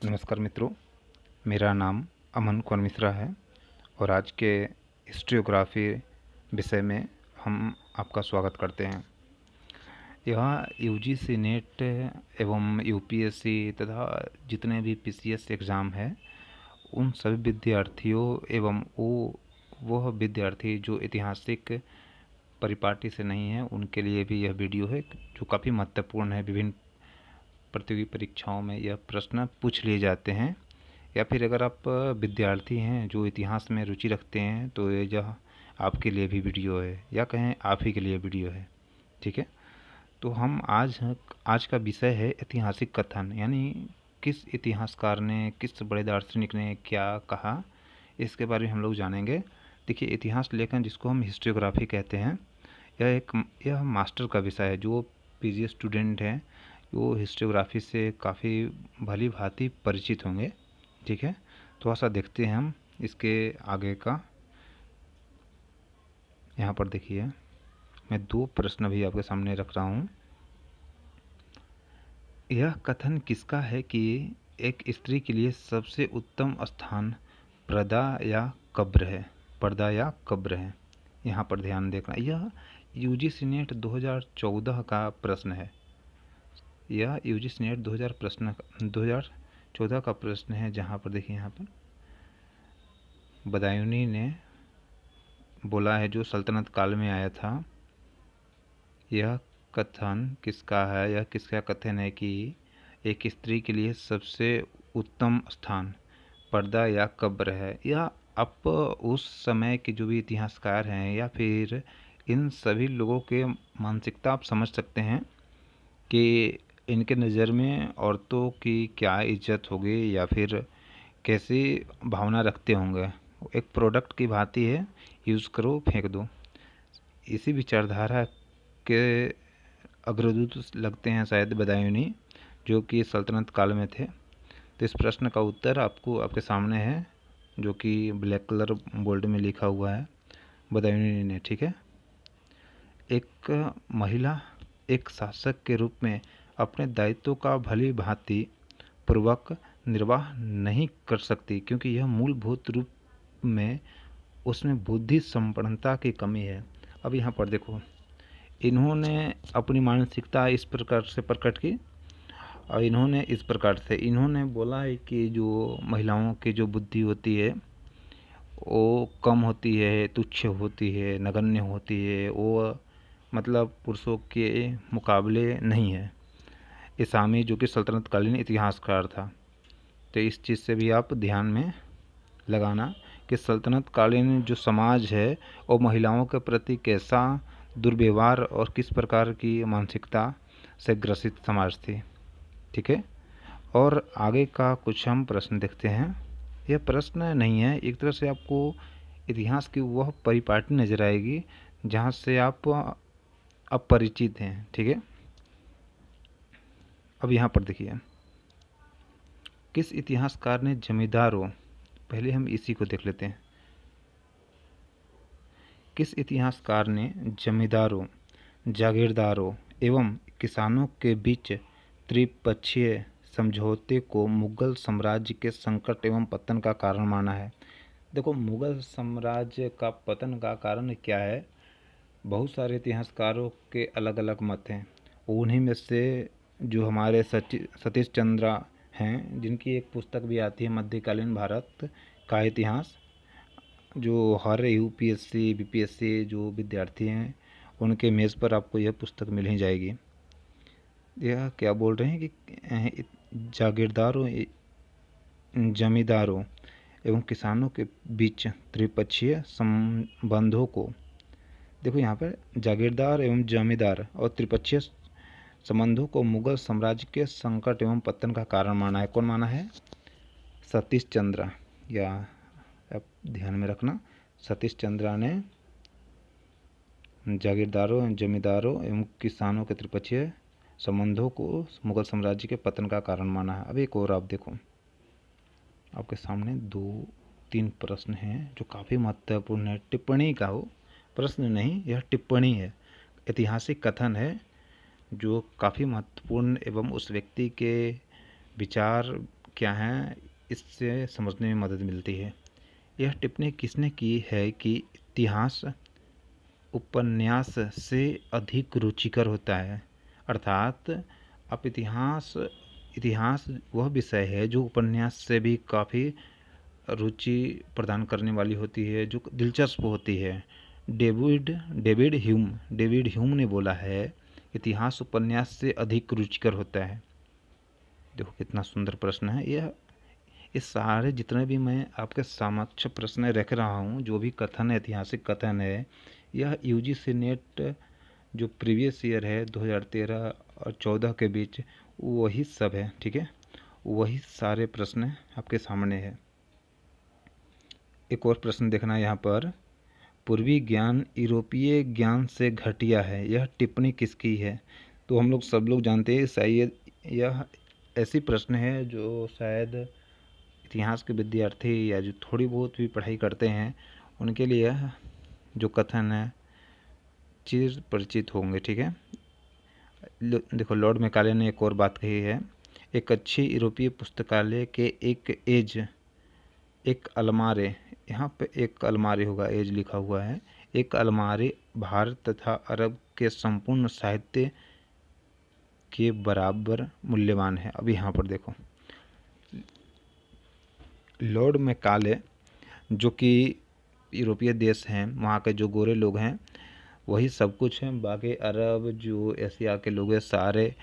नमस्कार मित्रों, मेरा नाम अमन कुमार मिश्रा है और आज के हिस्ट्रियोग्राफी विषय में हम आपका स्वागत करते हैं। यह यूजीसी नेट एवं यूपीएससी तथा जितने भी पीसीएस एग्ज़ाम है उन सभी विद्यार्थियों एवं वह विद्यार्थी जो ऐतिहासिक परिपाटी से नहीं है उनके लिए भी यह वीडियो है जो काफ़ी महत्वपूर्ण है। विभिन्न प्रतियोगी परीक्षाओं में यह प्रश्न पूछ लिए जाते हैं, या फिर अगर आप विद्यार्थी हैं जो इतिहास में रुचि रखते हैं तो यह आपके लिए भी वीडियो है, या कहें आप ही के लिए वीडियो है। ठीक है, तो हम आज का विषय है ऐतिहासिक कथन, यानी किस इतिहासकार ने, किस बड़े दार्शनिक ने क्या कहा, इसके बारे में हम लोग जानेंगे। देखिए, इतिहास लेखन जिसको हम हिस्ट्रियोग्राफी कहते हैं, यह मास्टर का विषय है। जो पीजी स्टूडेंट हैं वो हिस्ट्रियोग्राफी से काफ़ी भली भांति परिचित होंगे। ठीक है, थोड़ा सा देखते हैं हम इसके आगे का। यहाँ पर देखिए, मैं दो प्रश्न भी आपके सामने रख रहा हूँ। यह कथन किसका है कि एक स्त्री के लिए सबसे उत्तम स्थान पर्दा या कब्र है? पर्दा या कब्र है, यहाँ पर ध्यान देखना। यह यूजीसी नेट 2014 का प्रश्न है। यह यूजीसी नेट 2014 का प्रश्न है, जहाँ पर देखिए, यहाँ पर बदायूनी ने बोला है जो सल्तनत काल में आया था। यह कथन किसका है? यह किसका कथन है कि एक स्त्री के लिए सबसे उत्तम स्थान पर्दा या कब्र है? यह आप उस समय के जो भी इतिहासकार हैं या फिर इन सभी लोगों के मानसिकता आप समझ सकते हैं कि इनके नज़र में औरतों की क्या इज्जत होगी या फिर कैसी भावना रखते होंगे। एक प्रोडक्ट की भांति है, यूज़ करो फेंक दो। इसी विचारधारा के अग्रदूत लगते हैं शायद बदायूनी, जो कि सल्तनत काल में थे। तो इस प्रश्न का उत्तर आपको आपके सामने है, जो कि ब्लैक कलर बोल्ड में लिखा हुआ है, बदायूनी ने। ठीक है, एक महिला एक शासक के रूप में अपने दायित्व का भली भांति पूर्वक निर्वाह नहीं कर सकती, क्योंकि यह मूलभूत रूप में उसमें बुद्धि संपन्नता की कमी है। अब यहाँ पर देखो, इन्होंने अपनी मानसिकता इस प्रकार से प्रकट की और इन्होंने बोला है कि जो महिलाओं की जो बुद्धि होती है वो कम होती है, तुच्छ होती है, नगण्य होती है, वो मतलब पुरुषों के मुकाबले नहीं है। इसामी जो कि सल्तनतकालीन इतिहासकार था, तो इस चीज़ से भी आप ध्यान में लगाना कि सल्तनतकालीन जो समाज है वो महिलाओं के प्रति कैसा दुर्व्यवहार और किस प्रकार की मानसिकता से ग्रसित समाज थी। ठीक है, और आगे का कुछ हम प्रश्न देखते हैं। यह प्रश्न नहीं है, एक तरह से आपको इतिहास की वह परिपाटी नजर आएगी जहाँ से आप अपरिचित हैं। ठीक है, अब यहाँ पर देखिए, किस इतिहासकार ने जमींदारों, पहले हम इसी को देख लेते हैं। किस इतिहासकार ने जमींदारों, जागीरदारों एवं किसानों के बीच त्रिपक्षीय समझौते को मुगल साम्राज्य के संकट एवं पतन का कारण माना है? देखो, मुगल साम्राज्य का पतन का कारण क्या है, बहुत सारे इतिहासकारों के अलग अलग मत हैं। उन्हीं में से जो हमारे सतीश चंद्र हैं, जिनकी एक पुस्तक भी आती है मध्यकालीन भारत का इतिहास, जो हर यूपीएससी बीपीएससी जो विद्यार्थी हैं उनके मेज़ पर आपको यह पुस्तक मिल ही जाएगी। यह क्या बोल रहे हैं कि जागीरदारों, जमींदारों एवं किसानों के बीच त्रिपक्षीय संबंधों को, देखो यहाँ पर जागीरदार एवं जमींदार और त्रिपक्षीय संबंधों को मुगल साम्राज्य के संकट एवं पतन का कारण माना है। कौन माना है? सतीश चंद्र, या आप ध्यान में रखना, सतीश चंद्र ने जागीरदारों, जमींदारों एवं किसानों के त्रिपक्षीय संबंधों को मुगल साम्राज्य के पतन का कारण माना है। अब एक और आप देखो, आपके सामने 2-3 प्रश्न हैं जो काफ़ी महत्वपूर्ण है। टिप्पणी का हो, प्रश्न नहीं, यह टिप्पणी है, ऐतिहासिक कथन है जो काफ़ी महत्वपूर्ण एवं उस व्यक्ति के विचार क्या हैं इससे समझने में मदद मिलती है। यह टिप्पणी किसने की है कि इतिहास उपन्यास से अधिक रुचिकर होता है, अर्थात अब इतिहास इतिहास वह विषय है जो उपन्यास से भी काफ़ी रुचि प्रदान करने वाली होती है, जो दिलचस्प होती है। डेविड ह्यूम ने बोला है, इतिहास उपन्यास से अधिक रुचिकर होता है। देखो कितना सुंदर प्रश्न है यह। ये सारे जितने भी मैं आपके समक्ष प्रश्न रख रहा हूँ, जो भी कथन है, ऐतिहासिक कथन है, यह यूजीसी नेट जो प्रीवियस ईयर है 2013 और 14 के बीच, वही सब है। ठीक है, वही सारे प्रश्न आपके सामने है। एक और प्रश्न देखना यहाँ पर, पूर्वी ज्ञान यूरोपीय ज्ञान से घटिया है, यह टिप्पणी किसकी है? तो हम लोग सब लोग जानते हैं शायद यह ऐसी प्रश्न है जो शायद इतिहास के विद्यार्थी या जो थोड़ी बहुत भी पढ़ाई करते हैं उनके लिए जो कथन है चिर परिचित होंगे। ठीक है, देखो लॉर्ड मैकाले ने एक और बात कही है, एक अच्छी यूरोपीय पुस्तकालय के एक अलमारी, यहाँ पे एक अलमारी होगा, एज लिखा हुआ है, एक अलमारी भारत तथा अरब के संपूर्ण साहित्य के बराबर मूल्यवान है। अब यहाँ पर देखो, लॉर्ड मैकाले जो कि यूरोपीय देश हैं, वहाँ के जो गोरे लोग हैं वही सब कुछ हैं, बाकी अरब जो एशिया के लोग हैं सारे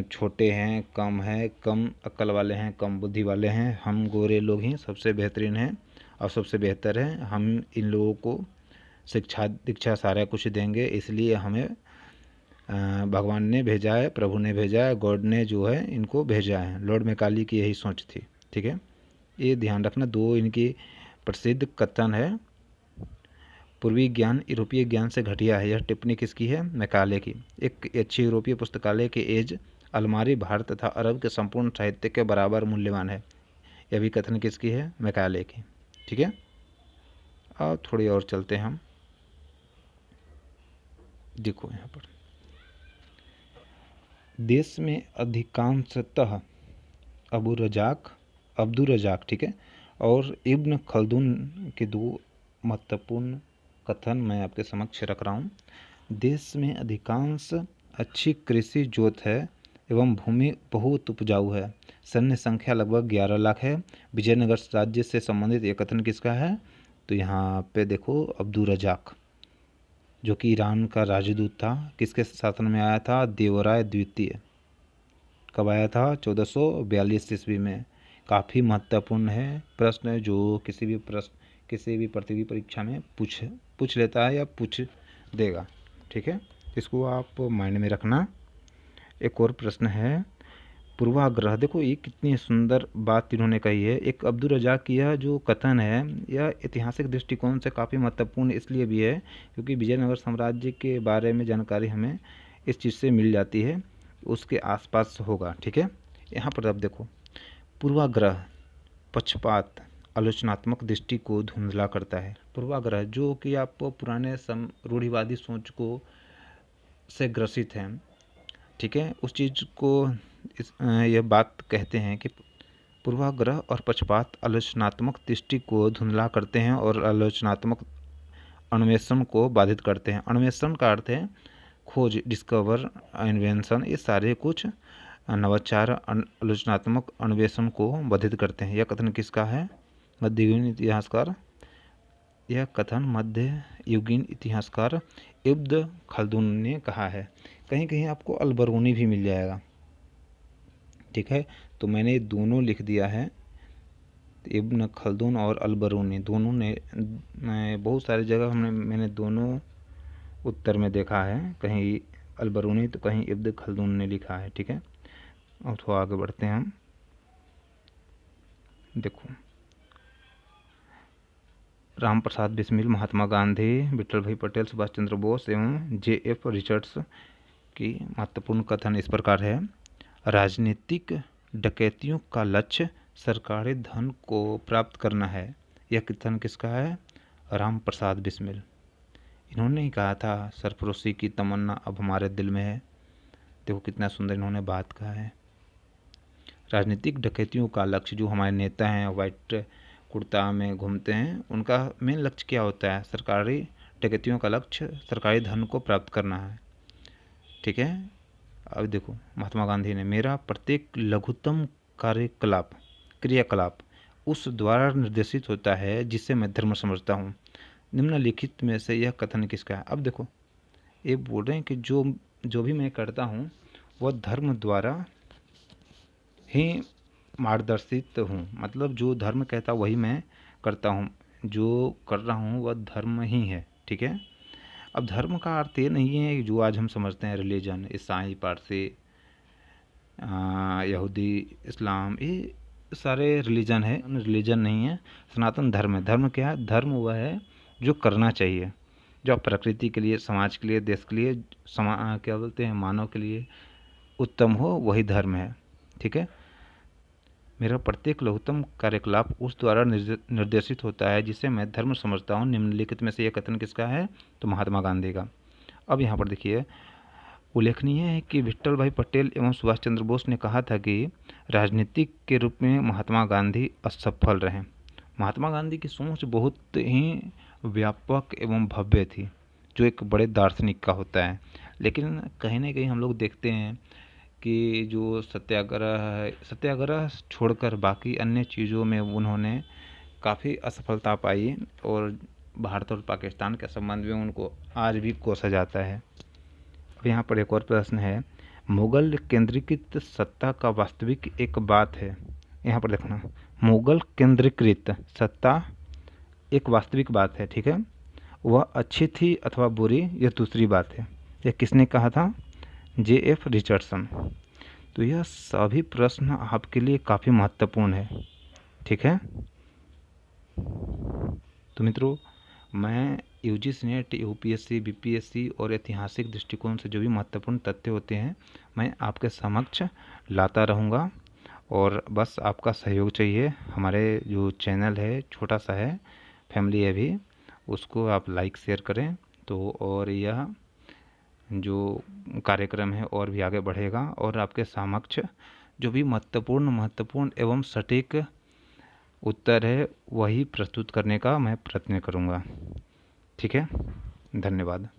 छोटे हैं, कम अक्ल वाले हैं, कम बुद्धि वाले हैं। हम गोरे लोग ही सबसे बेहतरीन हैं और सबसे बेहतर हैं। हम इन लोगों को शिक्षा दीक्षा सारा कुछ देंगे, इसलिए हमें भगवान ने भेजा है, प्रभु ने भेजा है, गॉड ने जो है इनको भेजा है। लॉर्ड मैकाले की यही सोच थी। ठीक है, ये ध्यान रखना। दो इनकी प्रसिद्ध कथन है, पूर्वी ज्ञान यूरोपीय ज्ञान से घटिया है, यह टिप्पणी किसकी है? मैकाले की। एक अच्छी यूरोपीय पुस्तकालय के एज अलमारी भारत तथा अरब के संपूर्ण साहित्य के बराबर मूल्यवान है, यह भी कथन किसकी है? मैकाले की। ठीक है, अब थोड़ी और चलते हैं हम। देखो यहाँ पर, देश में अधिकांशतः अब्दुल रजाक, ठीक है, और इब्न खल्दून के दो महत्वपूर्ण कथन मैं आपके समक्ष रख रहा हूँ। देश में अधिकांश अच्छी कृषि जोत है एवं भूमि बहुत उपजाऊ है। सैन्य संख्या लगभग 11 लाख है। विजयनगर राज्य से संबंधित यह कथन किसका है? तो यहाँ पे देखो, अब्दुल रजाक जो कि ईरान का राजदूत था, किसके शासन में आया था? देवराय द्वितीय। कब आया था? 1442 ईस्वी में। काफ़ी महत्वपूर्ण है प्रश्न, जो किसी भी प्रतियोगी परीक्षा में पूछ लेता है या पूछ देगा। ठीक है, इसको आप माइंड में रखना। एक और प्रश्न है, पूर्वाग्रह। देखो ये कितनी सुंदर बात इन्होंने कही है। एक अब्दुल रजाक की यह जो कथन है, यह ऐतिहासिक दृष्टिकोण से काफ़ी महत्वपूर्ण इसलिए भी है क्योंकि विजयनगर साम्राज्य के बारे में जानकारी हमें इस चीज़ से मिल जाती है, उसके आसपास होगा। ठीक है, यहाँ पर अब देखो, पूर्वाग्रह, पक्षपात, आलोचनात्मक दृष्टि को धुंधला करता है। पूर्वाग्रह जो कि आप पुराने रूढ़िवादी सोच को से ग्रसित हैं, ठीक है, उस चीज़ को यह बात कहते हैं कि पूर्वाग्रह और पक्षपात आलोचनात्मक दृष्टि को धुंधला करते हैं और आलोचनात्मक अन्वेषण को बाधित करते हैं। अन्वेषण का अर्थ है खोज, डिस्कवर, इन्वेंशन, ये सारे कुछ नवाचार आलोचनात्मक अन्वेषण को बाधित करते हैं। यह कथन किसका है? मध्ययुगीन इतिहासकार। यह कथन मध्ययुगीन इतिहासकार इब्न खल्दून ने कहा है। कहीं कहीं आपको अलबरूनी भी मिल जाएगा। ठीक है, तो मैंने दोनों लिख दिया है, इब्न खल्दून और अलबरूनी दोनों ने, बहुत सारी जगह मैंने दोनों उत्तर में देखा है, कहीं अलबरूनी तो कहीं इब्न खल्दून ने लिखा है। ठीक है, और थोड़ा आगे बढ़ते हैं हम। देखो, राम प्रसाद बिस्मिल, महात्मा गांधी, विठल भाई पटेल, सुभाष चंद्र बोस एवं J.F. रिचर्ड्स की महत्वपूर्ण कथन इस प्रकार है, राजनीतिक डकैतियों का लक्ष्य सरकारी धन को प्राप्त करना है। यह कथन किसका है? राम प्रसाद बिस्मिल। इन्होंने ही कहा था, सरफरोशी की तमन्ना अब हमारे दिल में है। देखो कितना सुंदर इन्होंने बात कहा है। राजनीतिक डकैतियों का लक्ष्य, जो हमारे नेता हैं वाइट कुर्ता में घूमते हैं, उनका मेन लक्ष्य क्या होता है? सरकारी डकैतियों का लक्ष्य सरकारी धन को प्राप्त करना है। ठीक है। अब देखो, महात्मा गांधी ने, मेरा प्रत्येक लघुतम क्रियाकलाप उस द्वारा निर्देशित होता है जिसे मैं धर्म समझता हूँ। निम्नलिखित में से यह कथन किसका है? अब देखो, ये बोल रहे हैं कि जो भी मैं करता हूँ वह धर्म द्वारा ही मार्गदर्शित हूँ, मतलब जो धर्म कहता वही मैं करता हूँ, जो कर रहा हूँ वह धर्म ही है। ठीक है। अब धर्म का अर्थ ये नहीं है जो आज हम समझते हैं रिलीजन, ईसाई, पारसी, यहूदी, इस्लाम, ये सारे रिलीजन है। रिलीजन नहीं है, सनातन धर्म है। धर्म क्या है? धर्म वह है जो करना चाहिए, जो प्रकृति के लिए, समाज के लिए, देश के लिए, क्या बोलते हैं, मानव के लिए उत्तम हो, वही धर्म है। ठीक है। मेरा प्रत्येक लघुतम कार्यकलाप उस द्वारा निर्देशित होता है जिसे मैं धर्म समझता हूँ। निम्नलिखित में से यह कथन किसका है? तो महात्मा गांधी का। अब यहाँ पर देखिए, उल्लेखनीय है कि विट्ठल भाई पटेल एवं सुभाष चंद्र बोस ने कहा था कि राजनीतिक के रूप में महात्मा गांधी असफल रहे। महात्मा गांधी की सोच बहुत ही व्यापक एवं भव्य थी, जो एक बड़े दार्शनिक का होता है। लेकिन कहीं ना कहीं हम लोग देखते हैं कि जो सत्याग्रह छोड़कर बाकी अन्य चीज़ों में उन्होंने काफ़ी असफलता पाई, और भारत और पाकिस्तान के संबंध में उनको आज भी कोसा जाता है। अब यहाँ पर एक और प्रश्न है, मुगल केंद्रीकृत सत्ता का वास्तविक एक बात है। यहाँ पर देखना, मुगल केंद्रीकृत सत्ता एक वास्तविक बात है। ठीक है। वह अच्छी थी अथवा बुरी, यह दूसरी बात है। यह किसने कहा था? J.F. रिचर्डसन। तो यह सभी प्रश्न आपके लिए काफ़ी महत्वपूर्ण है। ठीक है। तो मित्रों, मैं यूजीसी नेट, यूपीएससी, बीपीएससी और ऐतिहासिक दृष्टिकोण से जो भी महत्वपूर्ण तथ्य होते हैं, मैं आपके समक्ष लाता रहूँगा। और बस आपका सहयोग चाहिए। हमारे जो चैनल है छोटा सा है, फैमिली है भी, उसको आप लाइक शेयर करें तो, और यह जो कार्यक्रम है और भी आगे बढ़ेगा, और आपके समक्ष जो भी महत्वपूर्ण एवं सटीक उत्तर है वही प्रस्तुत करने का मैं प्रयत्न करूँगा। ठीक है। धन्यवाद।